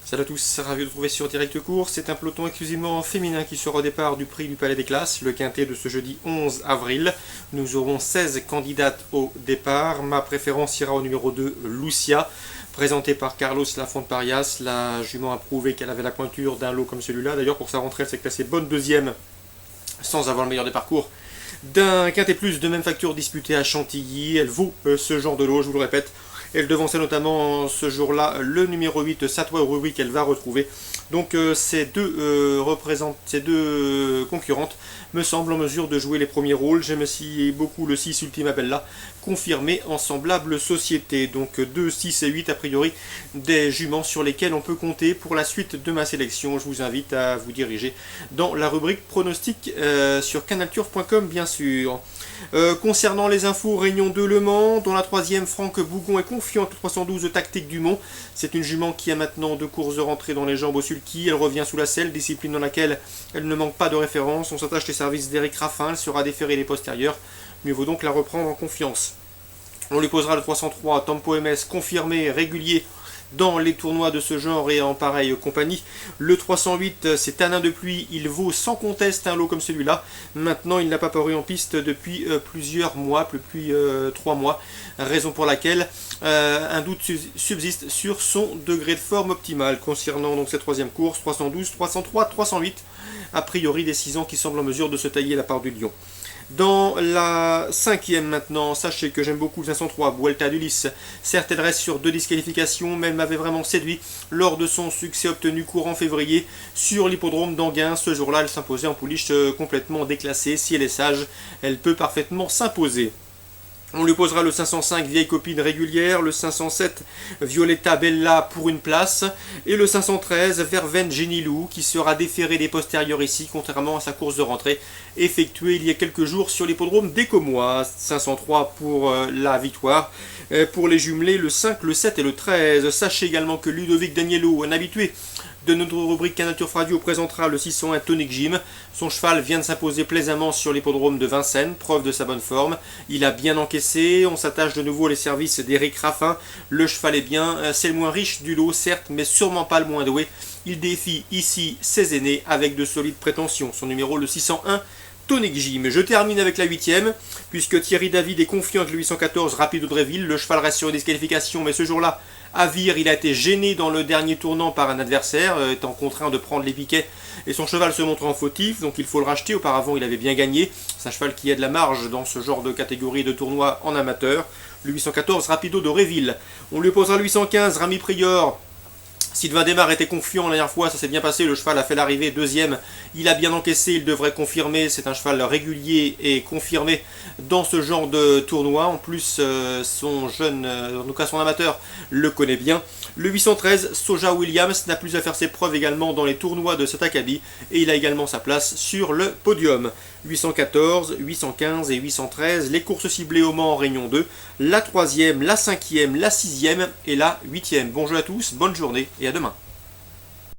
Salut à tous, ravi de vous retrouver sur Direct Course. C'est un peloton exclusivement féminin qui sera au départ du prix du Palais des Classes, le quintet de ce jeudi 11 avril. Nous aurons 16 candidates au départ. Ma préférence ira au numéro 2, Lucia, présentée par Carlos Lafont-Parias. La jument a prouvé qu'elle avait la pointure d'un lot comme celui-là. D'ailleurs, pour sa rentrée, elle s'est classée bonne deuxième sans avoir le meilleur des parcours d'un quintet plus de même facture disputé à Chantilly. Elle vaut ce genre de lot, je vous le répète. Elle devançait notamment ce jour-là le numéro 8, Satwa Ruby, qu'elle va retrouver. Donc ces deux concurrentes me semblent en mesure de jouer les premiers rôles. J'aime aussi beaucoup le 6 Ultima Bella, confirmé en semblable société. Donc 2, 6 et 8 a priori des juments sur lesquels on peut compter pour la suite de ma sélection. Je vous invite à vous diriger dans la rubrique pronostic sur canalturf.com bien sûr. Concernant les infos, Réunion 2 Le Mans, dans la troisième, Franck Bougon est confiant au 312 Tactique du Mont. C'est une jument qui a maintenant 2 courses de rentrée dans les jambes au sulky. Elle revient sous la selle, discipline dans laquelle elle ne manque pas de référence. On s'attache les services d'Éric Raffin, elle sera déférée les postérieurs. Mieux vaut donc la reprendre en confiance. On lui posera le 303 Tempo MS, confirmé, régulier dans les tournois de ce genre et en pareille compagnie. Le 308, c'est Tanin de pluie, il vaut sans conteste un lot comme celui-là. Maintenant, il n'a pas paru en piste depuis plusieurs mois, depuis 3 mois, raison pour laquelle un doute subsiste sur son degré de forme optimal. Concernant donc cette troisième course, 312, 303, 308, a priori des 6 ans qui semblent en mesure de se tailler la part du lion. Dans la cinquième maintenant, sachez que j'aime beaucoup le 503, Vuelta d'Ulysse. Certes, elle reste sur 2 disqualifications, mais elle m'avait vraiment séduit lors de son succès obtenu courant février sur l'hippodrome d'Anguin. Ce jour-là, elle s'imposait en pouliche complètement déclassée. Si elle est sage, elle peut parfaitement s'imposer. On lui posera le 505 Vieille Copine régulière, le 507 Violetta Bella pour une place, et le 513 Verveine Genilou qui sera déféré des postérieurs ici, contrairement à sa course de rentrée effectuée il y a quelques jours sur l'hippodrome d'Écomois. 503 pour la victoire. Pour les jumelés, le 5, le 7 et le 13. Sachez également que Ludovic Daniello, un habitué de notre rubrique Canalturf Radio, présentera le 601 Tonic Jim. Son cheval vient de s'imposer plaisamment sur l'hippodrome de Vincennes, preuve de sa bonne forme. Il a bien encaissé, on s'attache de nouveau les services d'Éric Raffin. Le cheval est bien, c'est le moins riche du lot certes, mais sûrement pas le moins doué. Il défie ici ses aînés avec de solides prétentions. Son numéro le 601 Tonic Jim. Je termine avec la 8ème, puisque Thierry David est confiant avec le 814 Rapido Dréville. Le cheval reste sur une disqualification, mais ce jour-là, à Vire, il a été gêné dans le dernier tournant par un adversaire, étant contraint de prendre les piquets, et son cheval se montre en fautif, donc il faut le racheter. Auparavant, il avait bien gagné. C'est un cheval qui a de la marge dans ce genre de catégorie de tournoi en amateur. Le 814 Rapido de Réville. On lui posera le 815 Rami Prior. Sylvain Desmar était confiant la dernière fois, ça s'est bien passé, le cheval a fait l'arrivée deuxième, il a bien encaissé, il devrait confirmer, c'est un cheval régulier et confirmé dans ce genre de tournoi. En plus, son jeune, en tout cas son amateur, le connaît bien. Le 813, Soja Williams, n'a plus à faire ses preuves également dans les tournois de cet acabit, et il a également sa place sur le podium. 814, 815 et 813, les courses ciblées au Mans en Réunion 2, la 3e, la 5e, la 6e et la 8e. Bonjour à tous, bonne journée et à demain.